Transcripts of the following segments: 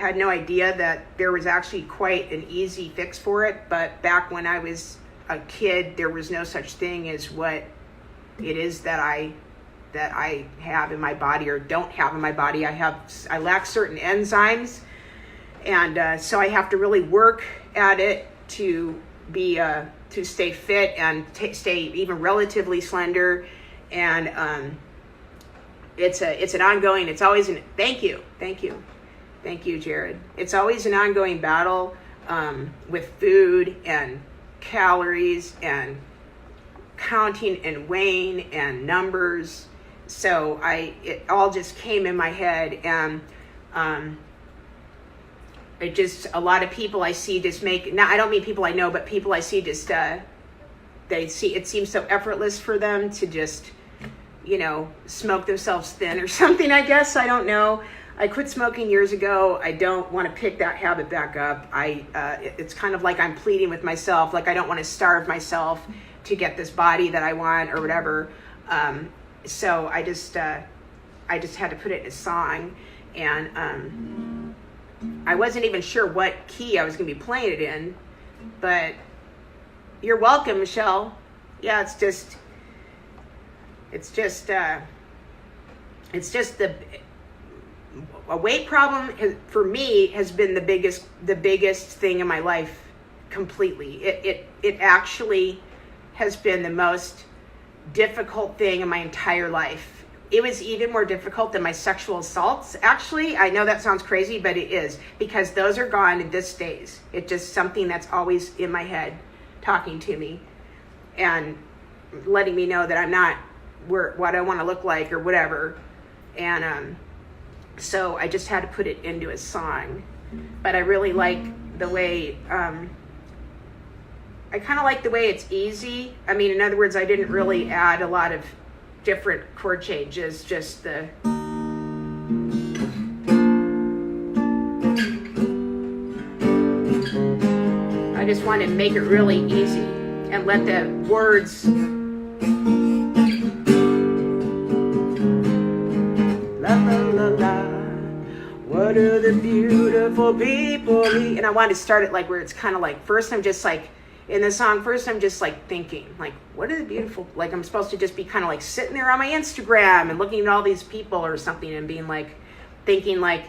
had no idea that there was actually quite an easy fix for it. But back when I was a kid, there was no such thing as what it is that I have in my body or don't have in my body. I lack certain enzymes, and so I have to really work at it to be to stay fit and stay even relatively slender. And it's an ongoing. It's always an thank you, Jared. It's always an ongoing battle with food and calories and counting and weighing and numbers. So it all just came in my head, and it just, a lot of people I see just make, now I don't mean people I know, but people I see just, they see, it seems so effortless for them to just, smoke themselves thin or something, I guess. I don't know. I quit smoking years ago. I don't want to pick that habit back up. It's kind of like I'm pleading with myself, like I don't want to starve myself to get this body that I want or whatever. So I just had to put it in a song, and I wasn't even sure what key I was going to be playing it in, but you're welcome, Michelle. Yeah, it's just a weight problem for me has been the biggest thing in my life completely. It actually has been the most difficult thing in my entire life. It was even more difficult than my sexual assaults. Actually, I know that sounds crazy, but it is, because those are gone and this stays. It's just something that's always in my head talking to me and letting me know that I'm not what I want to look like or whatever. And so I just had to put it into a song. But I really like the way, I kind of like the way it's easy. I mean, in other words, I didn't really add a lot of different chord changes, just the... I just wanted to make it really easy and let the words... La la la la, what are the beautiful people? And I wanted to start it like where it's kind of like, first I'm just like, in the song, first I'm just like thinking, like, what are the beautiful, like I'm supposed to just be kind of like sitting there on my Instagram and looking at all these people or something and being like, thinking like,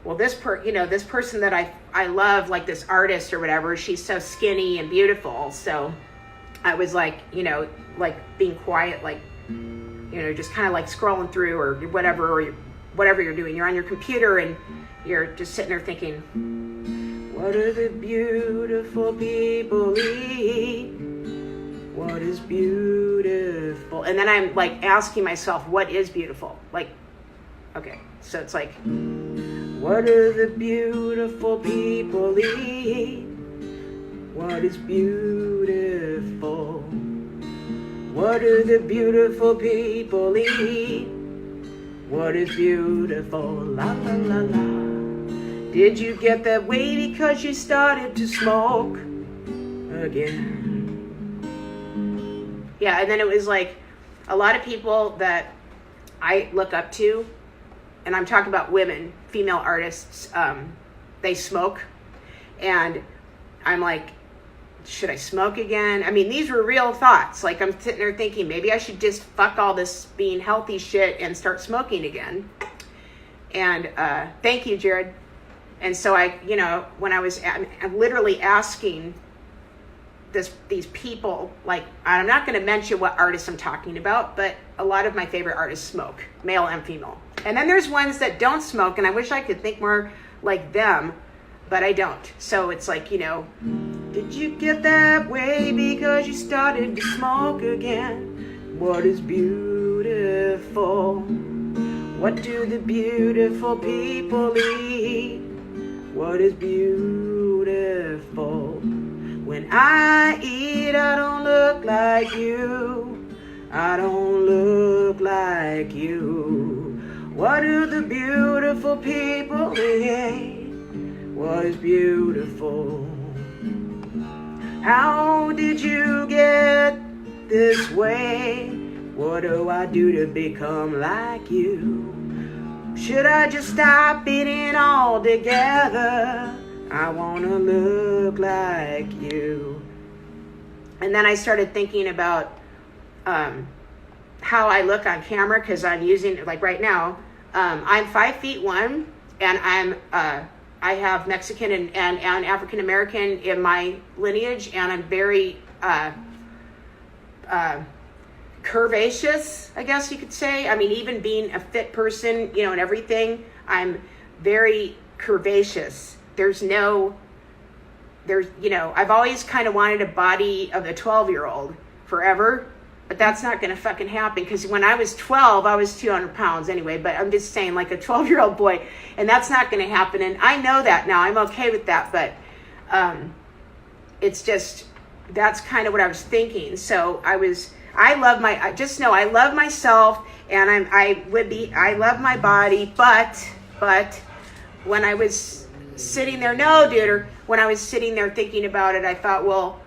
well, this person that I love, like this artist or whatever, she's so skinny and beautiful. So I was like, like being quiet, like, just kind of like scrolling through or whatever you're doing. You're on your computer and you're just sitting there thinking, what do the beautiful people eat? What is beautiful? And then I'm like asking myself, what is beautiful? Like, okay, so it's like, what do the beautiful people eat? What is beautiful? What do the beautiful people eat? What is beautiful? La la la la. Did you get that way because you started to smoke again? Yeah, and then it was like a lot of people that I look up to, and I'm talking about women, female artists, they smoke, and I'm like, should I smoke again? I mean, these were real thoughts. Like, I'm sitting there thinking, maybe I should just fuck all this being healthy shit and start smoking again. And thank you, Jared. And so when I was I'm literally asking these people, like, I'm not going to mention what artists I'm talking about, but a lot of my favorite artists smoke, male and female. And then there's ones that don't smoke, and I wish I could think more like them, but I don't. So it's like, did you get that way because you started to smoke again? What is beautiful? What do the beautiful people eat? What is beautiful? When I eat, I don't look like you. I don't look like you. What do the beautiful people eat? What is beautiful? How did you get this way? What do I do to become like you? Should I just stop eating all together? I wanna look like you. And then I started thinking about how I look on camera, because I'm using, like right now, I'm 5'1", and I have Mexican and African American in my lineage, and I'm very curvaceous, I guess you could say. I mean, even being a fit person, you know, and everything, I'm very curvaceous. You know, I've always kind of wanted a body of a 12-year-old forever, but that's not going to fucking happen, because when I was 12, I was 200 pounds anyway, but I'm just saying, like a 12-year-old boy, and that's not going to happen, and I know that now. I'm okay with that, but it's just, that's kind of what I was thinking. So I just know I love myself, and I love my body, but when I was sitting there, when I was sitting there thinking about it, I thought, well,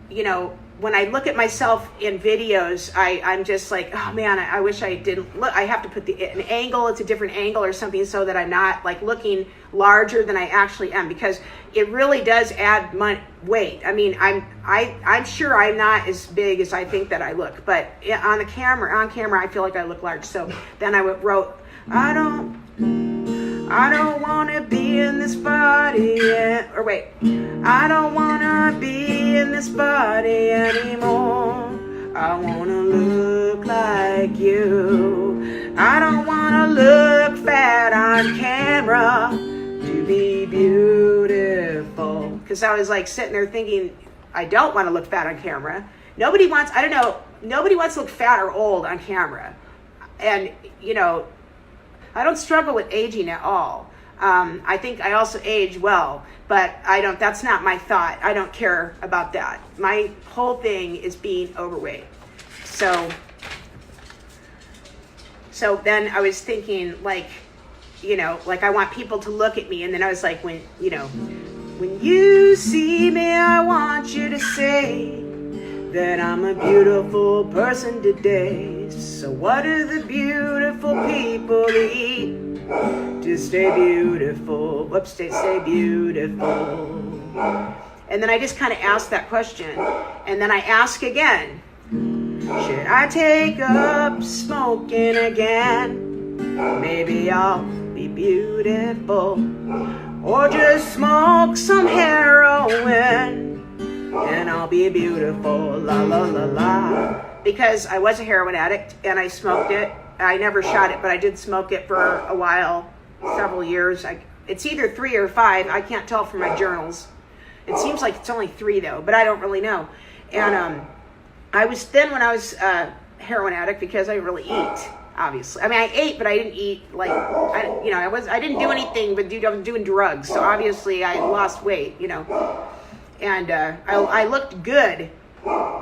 you know, when I look at myself in videos, I'm just like, oh man, I wish I didn't look. I have to put an angle, it's a different angle or something, so that I'm not like looking larger than I actually am, because it really does add weight. I mean, I'm sure I'm not as big as I think that I look, but on camera, I feel like I look large. So then I wrote, I don't want to be in this body I don't want to be in this body anymore. I want to look like you. I don't want to look fat on camera to be beautiful. Because I was like sitting there thinking, I don't want to look fat on camera. Nobody wants to look fat or old on camera. And, you know, I don't struggle with aging at all. I think I also age well, but that's not my thought. I don't care about that. My whole thing is being overweight. So then I was thinking, like, you know, like I want people to look at me, and then I was like, when you see me, I want you to say that I'm a beautiful person today. So what do the beautiful people eat to stay beautiful? Stay beautiful. And then I just kind of asked that question. And then I ask again, should I take up smoking again? Maybe I'll be beautiful. Or just smoke some heroin and I'll be beautiful, la la la la. Because I was a heroin addict and I smoked it. I never shot it, but I did smoke it for a while, several years. It's either 3 or 5. I can't tell from my journals. It seems like it's only 3 though, but I don't really know. And I was thin when I was a heroin addict because I didn't really eat. Obviously, I mean, I ate, but I didn't eat like I didn't do anything but I was doing drugs. So obviously, I lost weight, you know. And I looked good,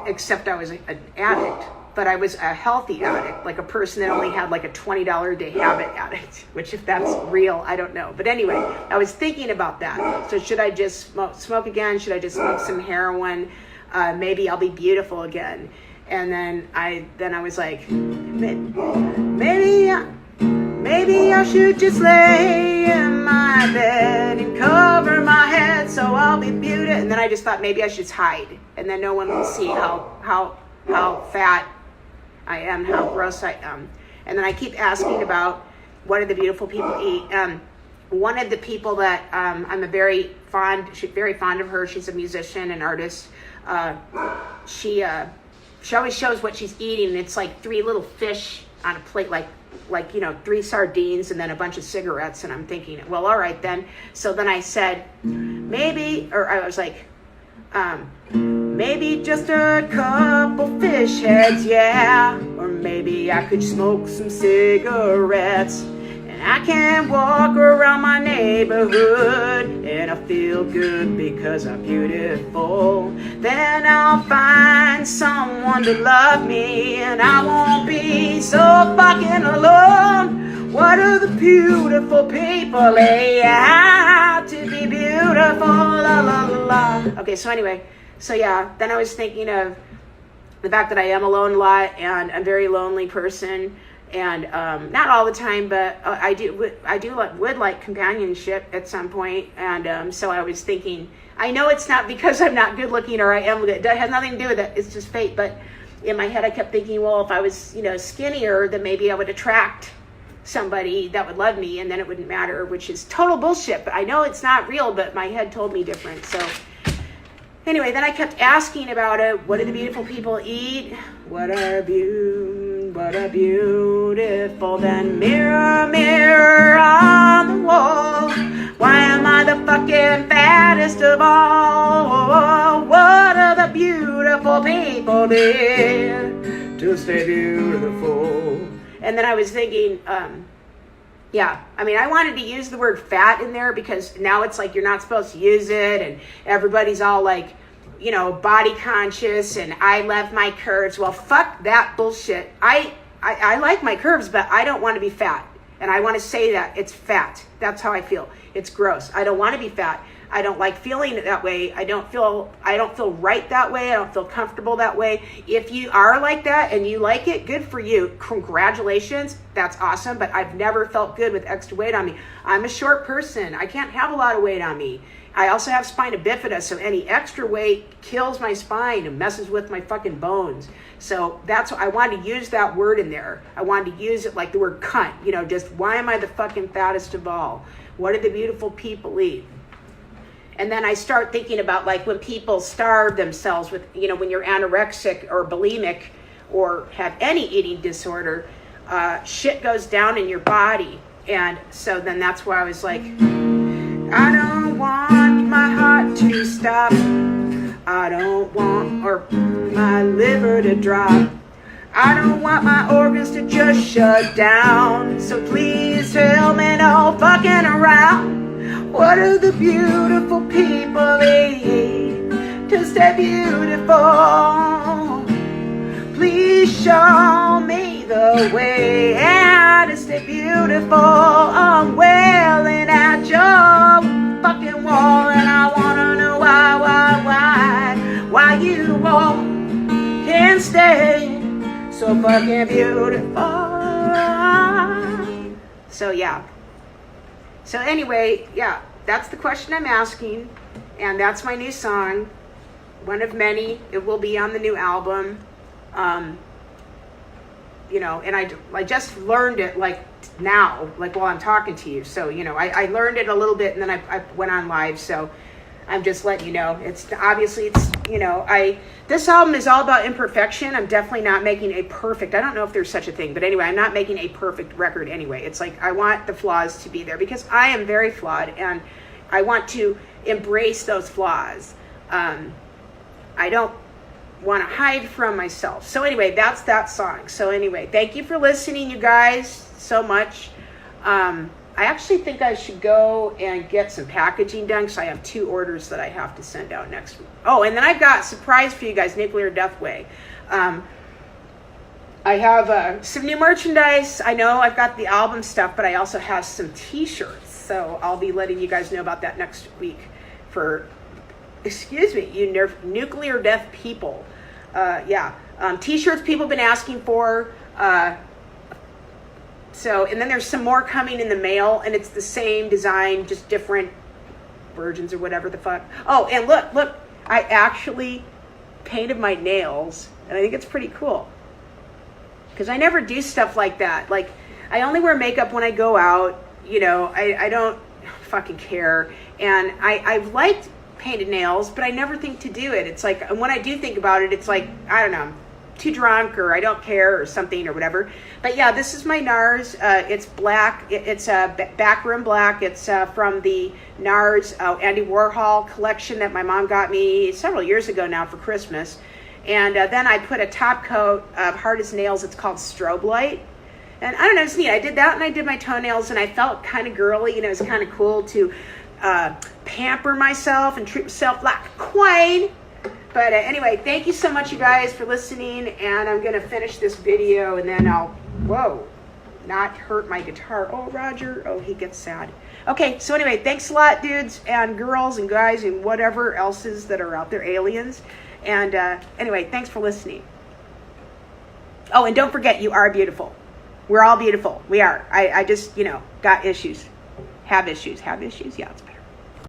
except I was an addict, but I was a healthy addict, like a person that only had like a $20 a day habit addict, which if that's real, I don't know. But anyway, I was thinking about that. So should I just smoke again? Should I just smoke some heroin? Maybe I'll be beautiful again. And then I was like, maybe I should just lay in my bed and cover my head so I'll be beautiful. And then I just thought maybe I should hide, and then no one will see how fat I am, how gross I am. And then I keep asking about what do the beautiful people eat. One of the people that I'm very fond of her. She's a musician and artist. She always shows what she's eating, and it's like 3 little fish on a plate, like 3 sardines and then a bunch of cigarettes. And I'm thinking, well, all right then. So then I said, maybe just a couple fish heads, yeah. Or maybe I could smoke some cigarettes, and I can walk around my neighborhood and I feel good because I'm beautiful. Then I'll find someone to love me and I won't be so fucking alone. What do the beautiful people lay out to be beautiful? La la la la. Okay, so anyway, then I was thinking of the fact that I am alone a lot and I'm a very lonely person. And not all the time, but I would like companionship at some point. And so I was thinking, I know it's not because I'm not good looking or I am good. It has nothing to do with it. It's just fate. But in my head, I kept thinking, well, if I was, skinnier, then maybe I would attract somebody that would love me, and then it wouldn't matter, which is total bullshit. But I know it's not real, but my head told me different. So anyway, then I kept asking about it. What do the beautiful people eat? What a beautiful then mirror, mirror on the wall. Why am I the fucking fattest of all? What are the beautiful people eat to stay beautiful? And then I was thinking, I wanted to use the word fat in there because now it's like you're not supposed to use it, and everybody's all like, body conscious, and I love my curves. Well, fuck that bullshit. I like my curves, but I don't want to be fat. And I want to say that it's fat. That's how I feel. It's gross. I don't want to be fat. I don't like feeling it that way. I don't feel right that way. I don't feel comfortable that way. If you are like that and you like it, good for you. Congratulations. That's awesome. But I've never felt good with extra weight on me. I'm a short person. I can't have a lot of weight on me. I also have spina bifida, so any extra weight kills my spine and messes with my fucking bones. So that's what I wanted to use that word in there. I wanted to use it like the word cunt. Just why am I the fucking fattest of all? What do the beautiful people eat? And then I start thinking about like when people starve themselves with, when you're anorexic or bulimic or have any eating disorder, shit goes down in your body. And so then that's why I was like, I don't want my heart to stop. I don't want my liver to drop. I don't want my organs to just shut down. So please tell me no fucking around. What do the beautiful people eat to stay beautiful? Please show me the way how to stay beautiful. I'm wailing at your fucking wall, and I wanna know why you all can't stay so fucking beautiful. So anyway, that's the question I'm asking, and that's my new song, one of many. It will be on the new album. And I just learned it like now, like while I'm talking to you. So, I learned it a little bit, and then I went on live. So I'm just letting you know. This album is all about imperfection. I'm definitely not making a perfect, I don't know if there's such a thing, but anyway, I'm not making a perfect record anyway. It's like I want the flaws to be there because I am very flawed, and I want to embrace those flaws. I don't want to hide from myself. So anyway, that's that song. So anyway, thank you for listening, you guys, so much. I actually think I should go and get some packaging done because I have 2 orders that I have to send out next week. Oh, and then I've got a surprise for you guys, Nuclear Deathway. I have some new merchandise. I know I've got the album stuff, but I also have some t-shirts. So I'll be letting you guys know about that next week for, you nuclear death people. T-shirts people have been asking for. And then there's some more coming in the mail, and it's the same design, just different versions or whatever the fuck. Oh, and look, I actually painted my nails, and I think it's pretty cool. Because I never do stuff like that. Like, I only wear makeup when I go out, I don't fucking care. And I've liked painted nails, but I never think to do it. It's like, when I do think about it, it's like, I don't know, I'm too drunk, or I don't care, or something, or whatever. But yeah, this is my NARS. It's black. It's a backroom black. It's from the NARS Andy Warhol collection that my mom got me several years ago now for Christmas. And then I put a top coat of Hard as Nails. It's called Strobe Light. And I don't know, it's neat. I did that, and I did my toenails, and I felt kind of girly. It was kind of cool to pamper myself and treat myself like a queen. But anyway, thank you so much, you guys, for listening. And I'm going to finish this video, and then I'll, not hurt my guitar. Oh, Roger. Oh, he gets sad. Okay, so anyway, thanks a lot, dudes and girls and guys and whatever else's that are out there, aliens. And anyway, thanks for listening. Oh, and don't forget, you are beautiful. We're all beautiful. We are. I just, got issues. Have issues. Yeah, it's